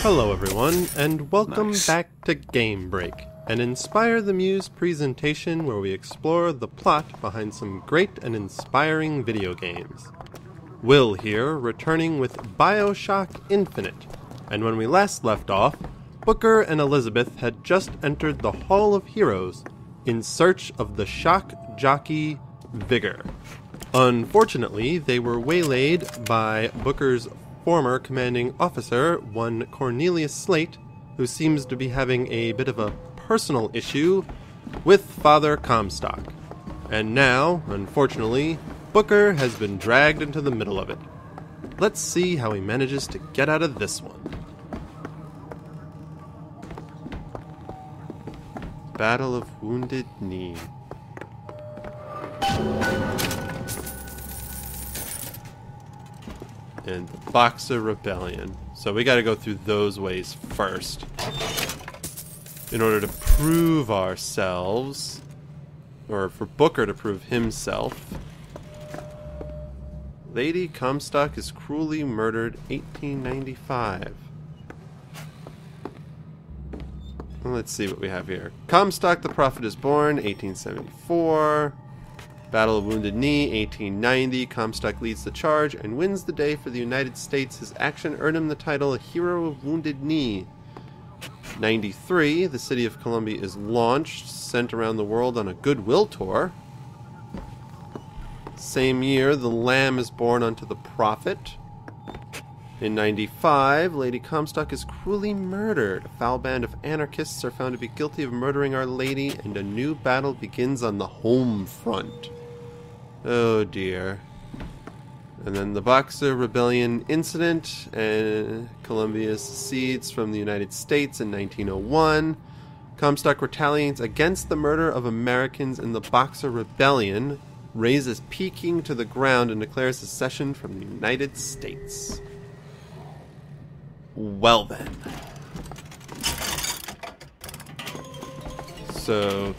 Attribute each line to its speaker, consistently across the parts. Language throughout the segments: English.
Speaker 1: Hello everyone, and welcome back to Game Break, an Inspire the Muse presentation where we explore the plot behind some great and inspiring video games. Will here, returning with BioShock Infinite, and when we last left off, Booker and Elizabeth had just entered the Hall of Heroes in search of the Shock Jockey Vigor. Unfortunately, they were waylaid by Booker's former commanding officer, one Cornelius Slate, who seems to be having a bit of a personal issue with Father Comstock. And now, unfortunately, Booker has been dragged into the middle of it. Let's see how he manages to get out of this one. Battle of Wounded Knee. And the Boxer Rebellion. So we gotta go through those ways first in order to prove ourselves, or for Booker to prove himself. Lady Comstock is cruelly murdered 1895. Well, let's see what we have here. Comstock the Prophet is born 1874. Battle of Wounded Knee, 1890. Comstock leads the charge and wins the day for the United States. His action earned him the title a Hero of Wounded Knee. 93. The city of Columbia is launched, sent around the world on a goodwill tour. Same year, the Lamb is born unto the Prophet. In 95, Lady Comstock is cruelly murdered. A foul band of anarchists are found to be guilty of murdering Our Lady, and a new battle begins on the home front. Oh dear. And then the Boxer Rebellion incident, and Columbia secedes from the United States in 1901. Comstock retaliates against the murder of Americans in the Boxer Rebellion, razes Peking to the ground, and declares secession from the United States. Well then. So,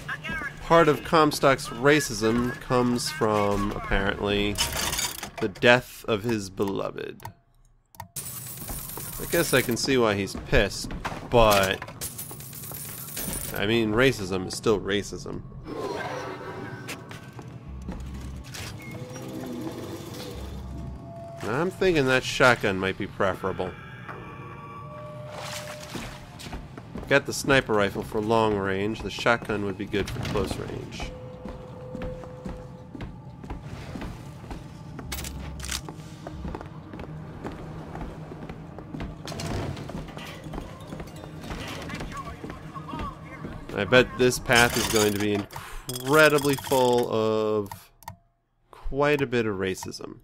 Speaker 1: part of Comstock's racism comes from, apparently, the death of his beloved. I guess I can see why he's pissed, but I mean, racism is still racism. I'm thinking that shotgun might be preferable. Got the sniper rifle for long range. The shotgun would be good for close range. I bet this path is going to be incredibly full of quite a bit of racism.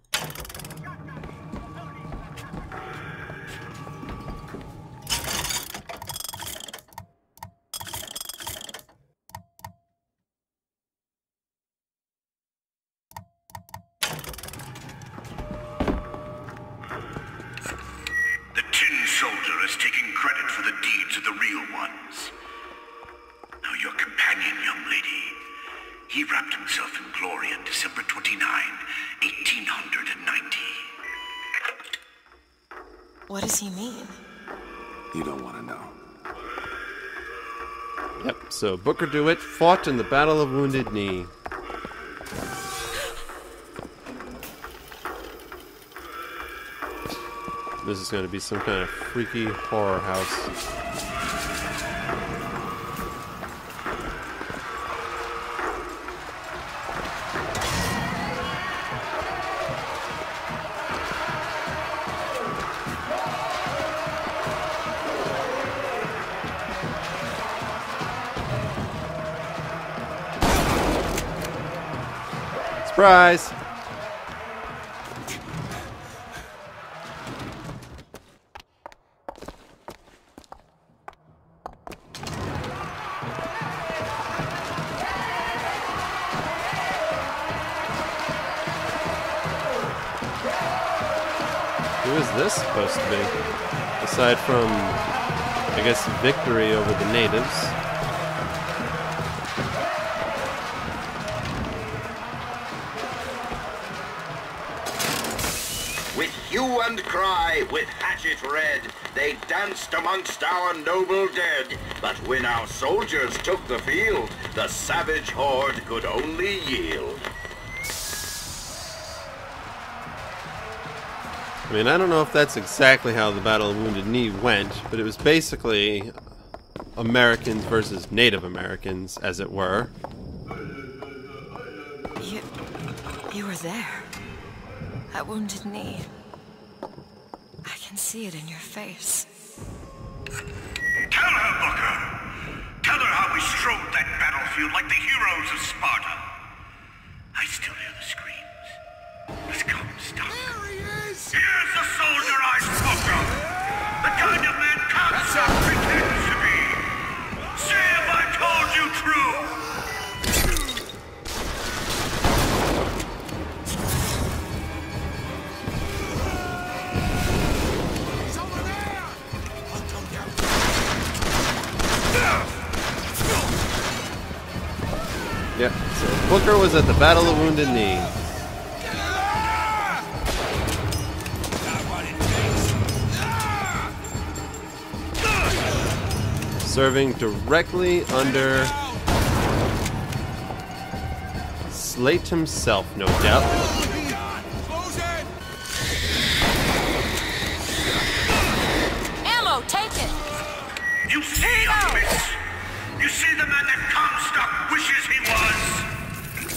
Speaker 2: He wrapped himself in glory on December 29, 1890.
Speaker 3: What does he mean?
Speaker 2: You don't want to know.
Speaker 1: Yep, so Booker DeWitt fought in the Battle of Wounded Knee. This is going to be some kind of freaky horror house. Surprise! Who is this supposed to be? Aside from, I guess, victory over the natives.
Speaker 4: With hue and cry, with hatchet red, they danced amongst our noble dead. But when our soldiers took the field, the savage horde could only yield.
Speaker 1: I mean, I don't know if that's exactly how the Battle of Wounded Knee went, but it was basically Americans versus Native Americans, as it were.
Speaker 3: You were there. At Wounded Knee. I can see it in your face.
Speaker 2: Tell her, Booker! Tell her how we strode that battlefield like the heroes of Sparta. I still hear the screams. Let's come, stop.
Speaker 5: There he is!
Speaker 2: Here's the soldier I spoke of! The kind of man Comstock pretends to be! Say if I told you true!
Speaker 5: He's over there! I'll come down.
Speaker 1: Yep, so Booker was at the Battle of Wounded Knee. Serving directly under Slate himself, no doubt.
Speaker 5: Close in!
Speaker 3: Ammo, take it!
Speaker 2: You see, Miss? You see the man that Comstock wishes he was?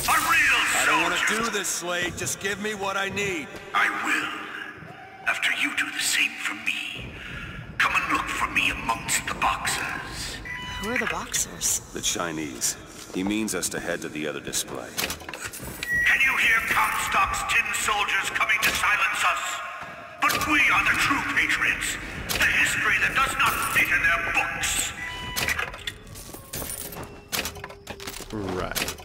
Speaker 2: A real soldier.
Speaker 5: I don't want to do this, Slade. Just give me what I need.
Speaker 2: I will. After you do the same for me. Come and look for me amongst the boxers.
Speaker 3: Who are the boxers?
Speaker 6: The Chinese. He means us to head to the other display.
Speaker 2: Can you hear Comstock's tin soldiers coming to silence us? But we are the true patriots. The history that does not fit in their books.
Speaker 1: Right.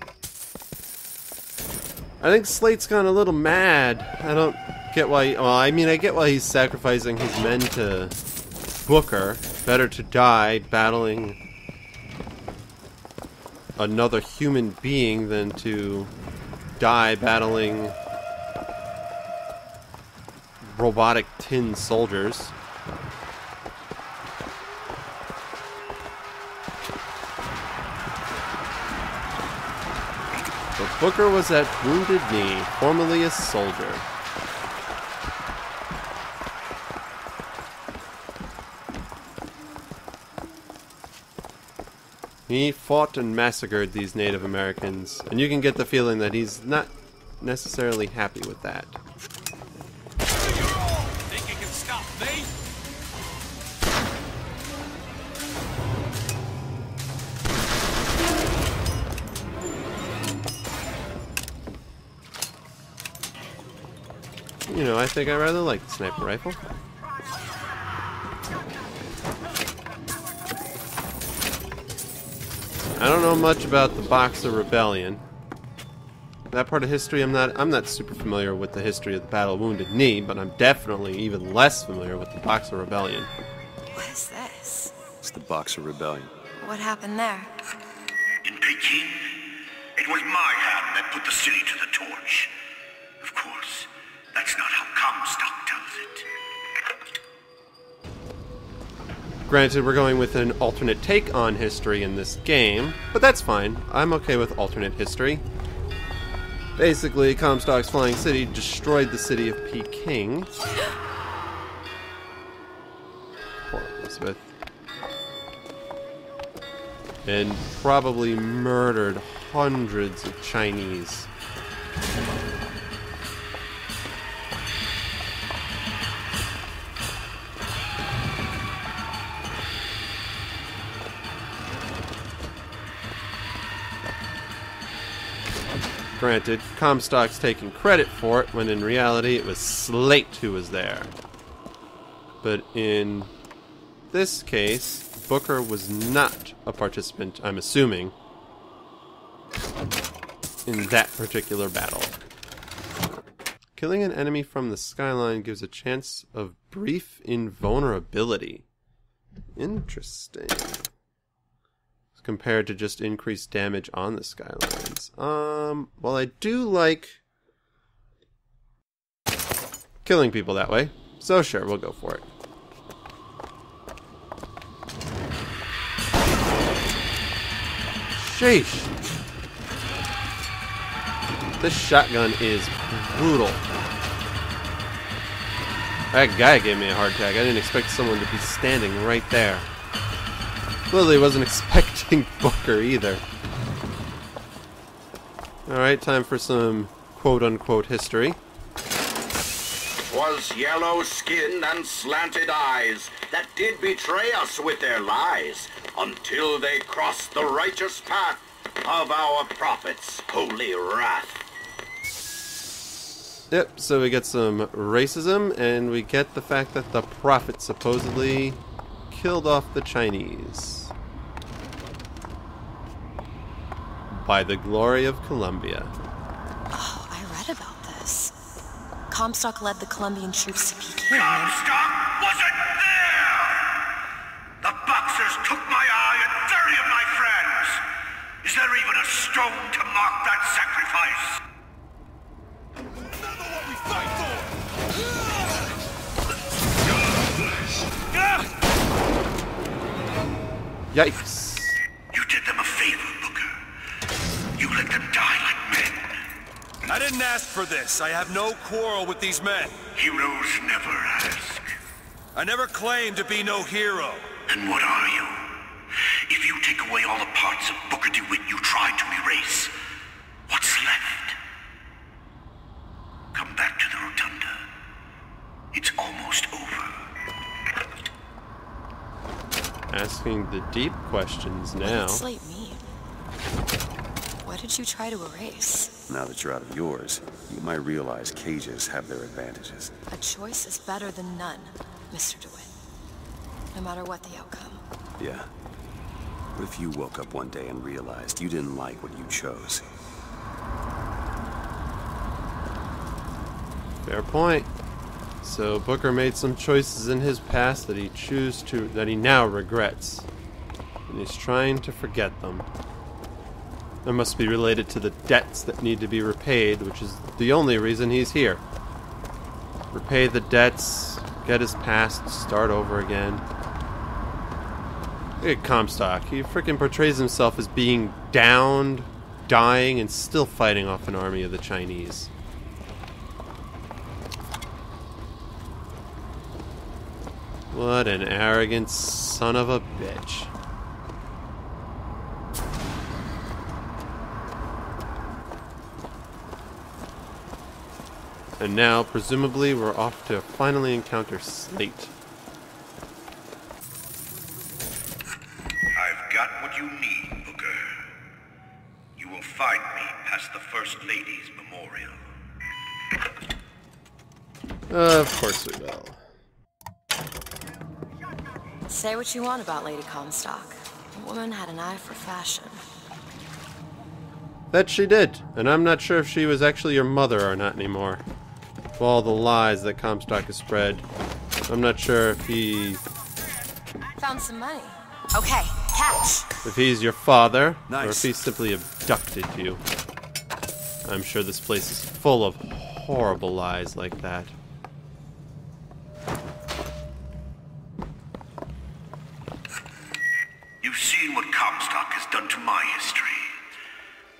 Speaker 1: I think Slate's gone a little mad. I don't get why... Well, I mean, I get why he's sacrificing his men to Booker. Better to die battling another human being than to die battling robotic tin soldiers. But Booker was at Wounded Knee, formerly a soldier. He fought and massacred these Native Americans, and you can get the feeling that he's not necessarily happy with that.
Speaker 5: Think you can stop me?
Speaker 1: You know, I think I rather like the sniper rifle. I don't know much about the Boxer Rebellion. That part of history, I'm not super familiar with the history of the Battle of Wounded Knee, but I'm definitely even less familiar with the Boxer Rebellion.
Speaker 3: What is this?
Speaker 6: It's the Boxer Rebellion.
Speaker 3: What happened there?
Speaker 2: In Peking, it was my hand that put the city to the torch. Of course, that's not how Comstock tells it.
Speaker 1: Granted, we're going with an alternate take on history in this game, but that's fine. I'm okay with alternate history. Basically, Comstock's flying city destroyed the city of Peking. Poor Elizabeth. And probably murdered hundreds of Chinese. Granted, Comstock's taking credit for it, when in reality it was Slate who was there. But in this case, Booker was not a participant, I'm assuming, in that particular battle. Killing an enemy from the skyline gives a chance of brief invulnerability. Interesting. Compared to just increased damage on the skylines. Well, I do like killing people that way. So sure, we'll go for it. Sheesh. This shotgun is brutal. That guy gave me a heart attack. I didn't expect someone to be standing right there. Clearly wasn't expecting Booker either. Alright, time for some quote-unquote history.
Speaker 4: 'Twas yellow skin and slanted eyes that did betray us with their lies, until they crossed the righteous path of our prophet's holy wrath.
Speaker 1: Yep, so we get some racism, and we get the fact that the prophet supposedly killed off the Chinese. By the glory of Columbia.
Speaker 3: Oh, I read about this. Comstock led the Colombian troops to Peking.
Speaker 2: Comstock wasn't there! The Boxers took my eye and 30 of my friends! Is there even a stone to mark that sacrifice?
Speaker 5: Remember what we fight for!
Speaker 1: Yikes.
Speaker 2: You did them a favor, Booker. You let them die like men.
Speaker 5: I didn't ask for this. I have no quarrel with these men.
Speaker 2: Heroes never ask.
Speaker 5: I never claimed to be no hero.
Speaker 2: Then what are you? If you take away all the parts of Booker DeWitt you tried to erase, what's left? Come back to the rotunda. It's almost over.
Speaker 1: Asking the deep questions now.
Speaker 3: What did Slate mean? What did you try to erase?
Speaker 6: Now that you're out of yours, you might realize cages have their advantages.
Speaker 3: A choice is better than none, Mr. DeWitt. No matter what the outcome.
Speaker 6: Yeah. What if you woke up one day and realized you didn't like what you chose?
Speaker 1: Fair point. So Booker made some choices in his past that he now regrets. And he's trying to forget them. That must be related to the debts that need to be repaid, which is the only reason he's here. Repay the debts, get his past, start over again. Look at Comstock. He freaking portrays himself as being downed, dying, and still fighting off an army of the Chinese. What an arrogant son of a bitch. And now, presumably, we're off to finally encounter Slate.
Speaker 2: I've got what you need, Booker. You will find me past the First Lady's memorial.
Speaker 1: Of course we will.
Speaker 3: Say what you want about Lady Comstock. The woman had an eye for fashion.
Speaker 1: That she did, and I'm not sure if she was actually your mother or not anymore. With all the lies that Comstock has spread, I'm not sure if
Speaker 3: Found some money. Okay, catch.
Speaker 1: if he's your father, or
Speaker 6: Nice.
Speaker 1: if he simply abducted you. I'm sure this place is full of horrible lies like that.
Speaker 2: You've seen what Comstock has done to my history.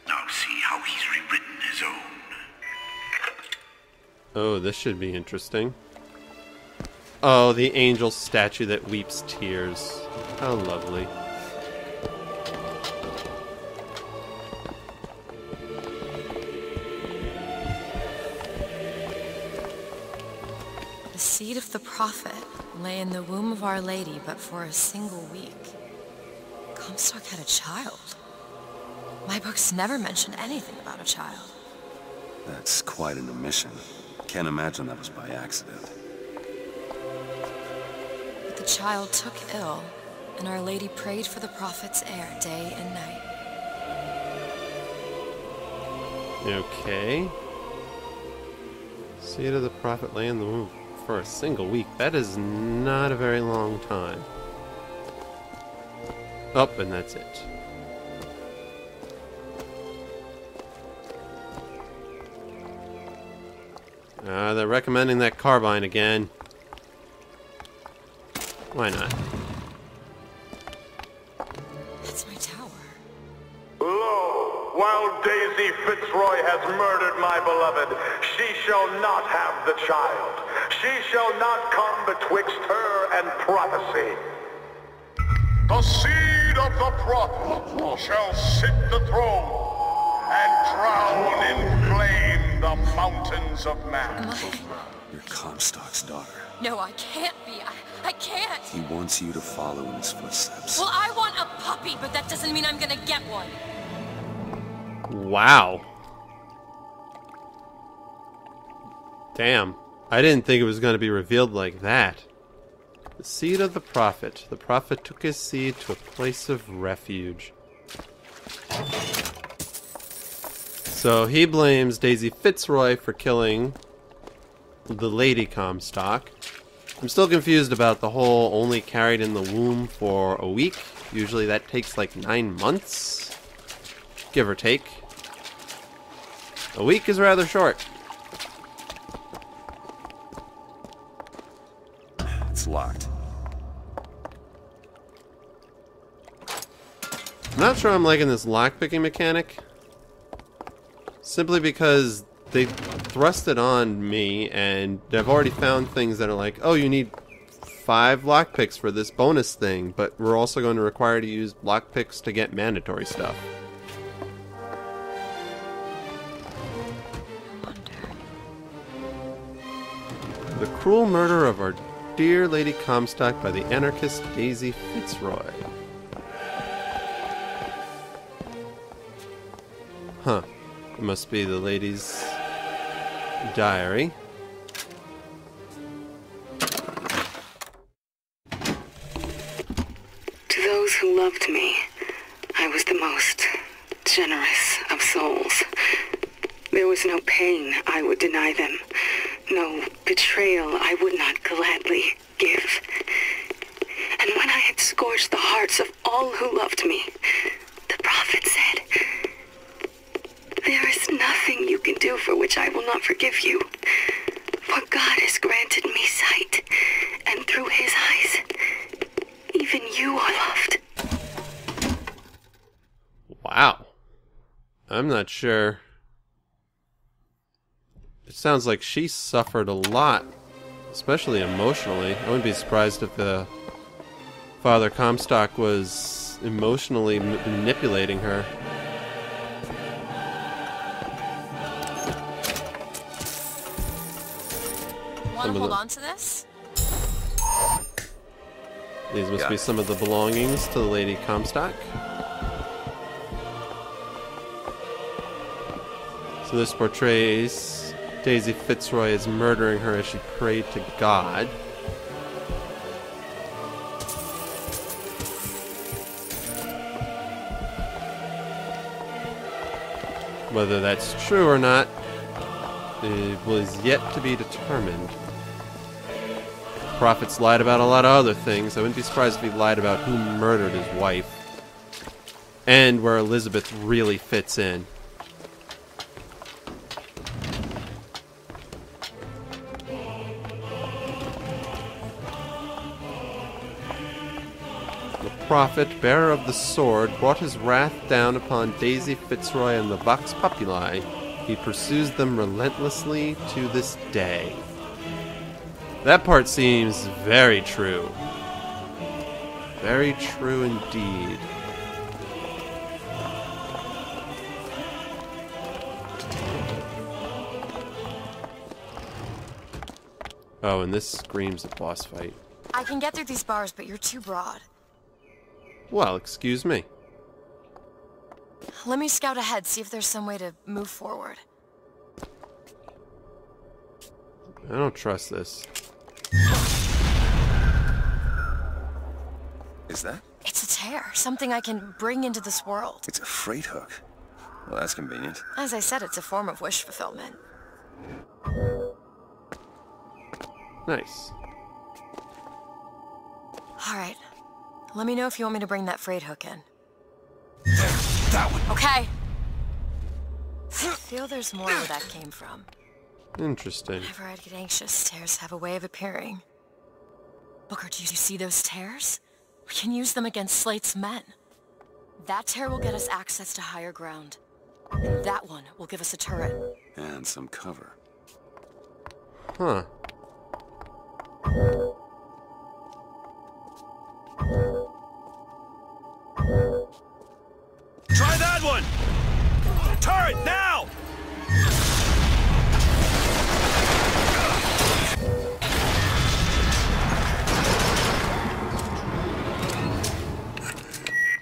Speaker 2: Now see how he's rewritten his own.
Speaker 1: Oh, this should be interesting. Oh, the angel statue that weeps tears. How lovely.
Speaker 3: The seed of the prophet lay in the womb of Our Lady but for a single week. Comstock had a child. My books never mention anything about a child.
Speaker 6: That's quite an omission. Can't imagine that was by accident.
Speaker 3: But the child took ill, and Our Lady prayed for the prophet's heir day and night.
Speaker 1: Okay. Seed of the prophet lay in the womb for a single week. That is not a very long time. Oh, and that's it. They're recommending that carbine again. Why not?
Speaker 3: That's my tower.
Speaker 7: Lo, while Daisy Fitzroy has murdered my beloved, she shall not have the child. She shall not come betwixt her and prophecy. The seed of the prophet shall sit the throne and drown in flame the mountains of man.
Speaker 6: You're Comstock's daughter.
Speaker 3: No, I can't be. I can't.
Speaker 6: He wants you to follow in his footsteps.
Speaker 3: Well, I want a puppy, but that doesn't mean I'm gonna get one.
Speaker 1: Wow. Damn. I didn't think it was going to be revealed like that. The seed of the prophet. The prophet took his seed to a place of refuge. So he blames Daisy Fitzroy for killing the Lady Comstock. I'm still confused about the whole only carried in the womb for a week. Usually that takes like 9 months, give or take. A week is rather short.
Speaker 6: It's locked.
Speaker 1: I'm not sure I'm liking this lockpicking mechanic. Simply because they thrust it on me, and I've already found things that are like, oh, you need 5 lockpicks for this bonus thing, but we're also going to require to use lockpicks to get mandatory stuff. The cruel murder of our dear Lady Comstock by the anarchist Daisy Fitzroy. Huh. It must be the lady's diary.
Speaker 8: To those who loved me, I was the most generous of souls. There was no pain I would deny them, no betrayal I would not gladly give. And when I had scorched the hearts of all who loved me, the prophet said, "There is nothing you can do for which I will not forgive you. For God has granted me sight, and through his eyes, even you are loved."
Speaker 1: Wow. I'm not sure. It sounds like she suffered a lot, especially emotionally. I wouldn't be surprised if Father Comstock was emotionally manipulating her.
Speaker 3: Want to hold on to this?
Speaker 1: These must be some of the belongings to the Lady Comstock. So this portrays Daisy Fitzroy as murdering her as she prayed to God. Whether that's true or not, it was yet to be determined. The prophet's lied about a lot of other things. I wouldn't be surprised if he lied about who murdered his wife. And where Elizabeth really fits in. The prophet, bearer of the sword, brought his wrath down upon Daisy Fitzroy and the Vox Populi. He pursues them relentlessly to this day. That part seems very true. Very true indeed. Oh, and this screams a boss fight.
Speaker 3: I can get through these bars, but you're too broad.
Speaker 1: Well, excuse me.
Speaker 3: Let me scout ahead, see if there's some way to move forward.
Speaker 1: I don't trust this.
Speaker 6: Is that?
Speaker 3: It's a tear, something I can bring into this world.
Speaker 6: It's a freight hook. Well, that's convenient.
Speaker 3: As I said, it's a form of wish fulfillment.
Speaker 1: Nice.
Speaker 3: Alright. Let me know if you want me to bring that freight hook in.
Speaker 5: There, that one.
Speaker 3: Okay. I feel there's more where that came from.
Speaker 1: Interesting.
Speaker 3: Whenever I'd get anxious, tears have a way of appearing. Booker, do you see those tears? We can use them against Slate's men. That tear will get us access to higher ground. And that one will give us a turret.
Speaker 6: And some cover.
Speaker 1: Huh.
Speaker 5: Try that one! Turret, now!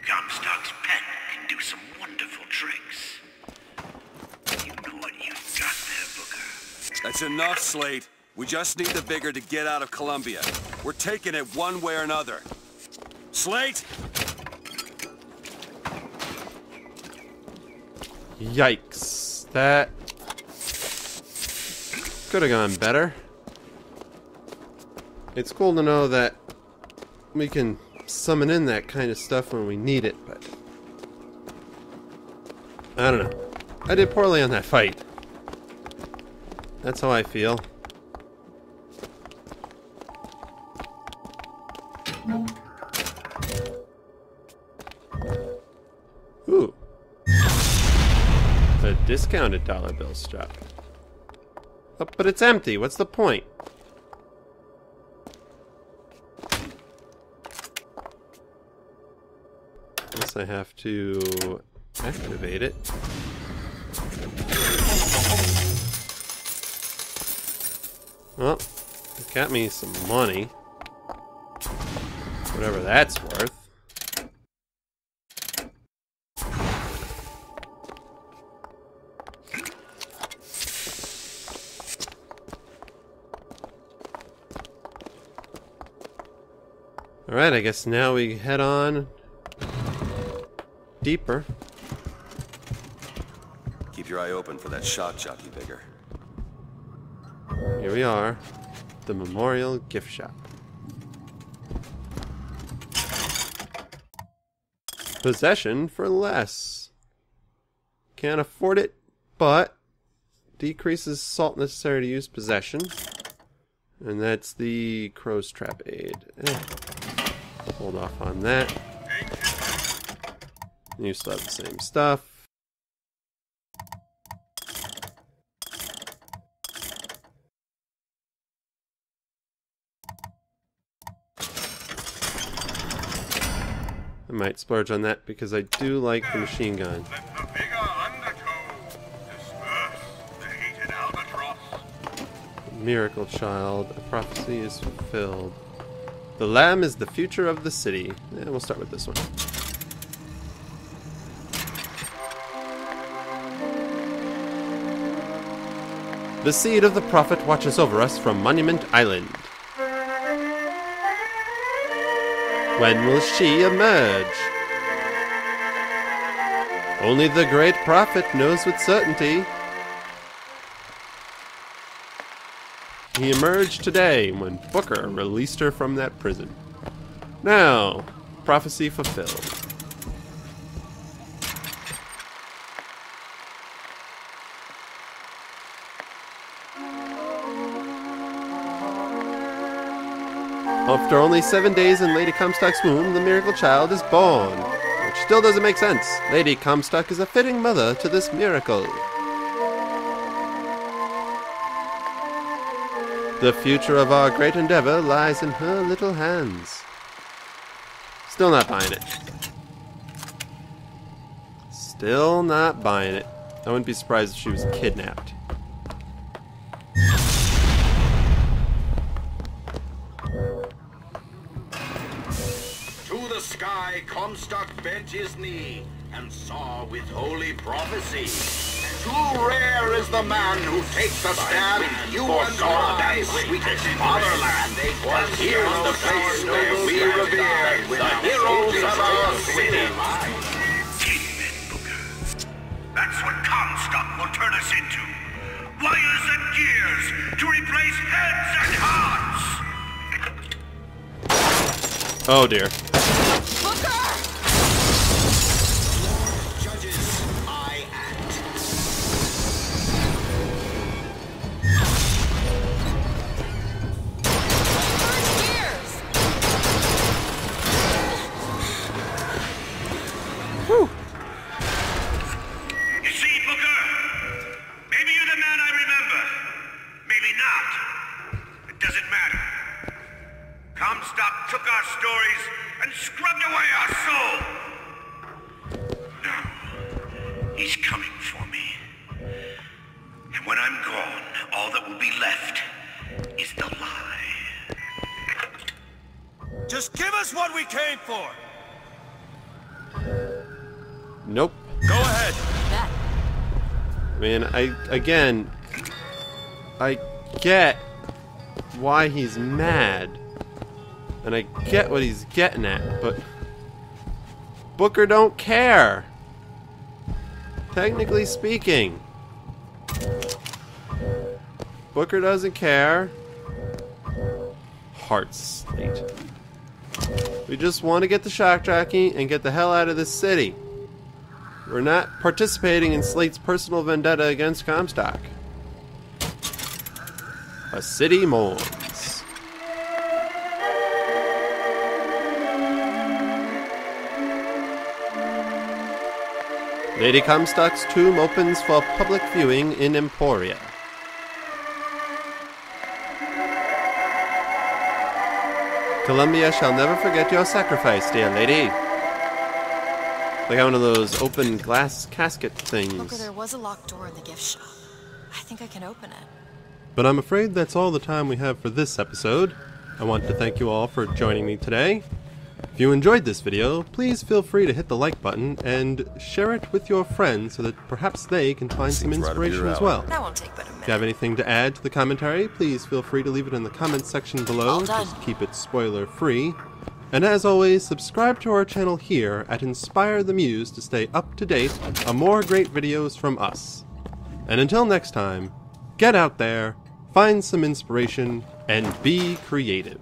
Speaker 2: Comstock's pen can do some wonderful tricks. You know what you've got there, Booker.
Speaker 5: That's enough, Slate. We just need the Vigor to get out of Columbia. We're taking it one way or another. Slate!
Speaker 1: Yikes. That could have gone better. It's cool to know that we can summon in that kind of stuff when we need it, but I don't know. I did poorly on that fight. That's how I feel. Ooh. A discounted dollar bill strap. Oh, but it's empty. What's the point? Guess I have to activate it. Well, it got me some money. Whatever that's worth. Alright, I guess now we head on deeper.
Speaker 6: Keep your eye open for that Shock Jockey Vigor.
Speaker 1: Here we are, the Memorial Gift Shop. Possession for less. Can't afford it, but decreases salt necessary to use possession. And that's the Crow's Trap Aid. Hold off on that. You still have the same stuff. I might splurge on that because I do like the machine gun.
Speaker 7: Let the Vigor undertow disperse the hated albatross.
Speaker 1: Miracle Child. A prophecy is fulfilled. The lamb is the future of the city. Yeah, we'll start with this one. The seed of the prophet watches over us from Monument Island. When will she emerge? Only the great prophet knows with certainty. He emerged today when Booker released her from that prison. Now, prophecy fulfilled. After only 7 days in Lady Comstock's womb, the miracle child is born. Which still doesn't make sense. Lady Comstock is a fitting mother to this miracle. The future of our great endeavor lies in her little hands. Still not buying it. Still not buying it. I wouldn't be surprised if she was kidnapped.
Speaker 4: To the sky Comstock bent his knee and saw with holy prophecy. Too rare is the man who takes a stand you and I, sweetest fatherland. Here's the place where we revere the heroes of our city.
Speaker 2: Kingpin, Booker. That's what Comstock will turn us into. Wires and gears to replace heads and hearts.
Speaker 1: Oh dear.
Speaker 4: Judges, I act.
Speaker 2: Comstock took our stories and scrubbed away our soul. Now, he's coming for me. And when I'm gone, all that will be left is the lie.
Speaker 5: Just give us what we came for!
Speaker 1: Nope.
Speaker 5: Go ahead!
Speaker 1: I mean, I get why he's mad. And I get what he's getting at, but Booker don't care. Technically speaking. Booker doesn't care. Heart Slate. We just want to get the Shock Jockey and get the hell out of this city. We're not participating in Slate's personal vendetta against Comstock. A city mourns. Lady Comstock's tomb opens for public viewing in Emporia. Columbia shall never forget your sacrifice, dear lady. They got one of those open glass casket things.
Speaker 3: Booker, there was a locked door in the gift shop. I think I can open it.
Speaker 1: But I'm afraid that's all the time we have for this episode. I want to thank you all for joining me today. If you enjoyed this video, please feel free to hit the like button and share it with your friends so that perhaps they can find some inspiration as well.
Speaker 3: That won't take but a minute.
Speaker 1: If you have anything to add to the commentary, please feel free to leave it in the comments section below.
Speaker 3: All done.
Speaker 1: Just keep it spoiler free. And as always, subscribe to our channel here at Inspire the Muse to stay up to date on more great videos from us. And until next time, get out there, find some inspiration, and be creative.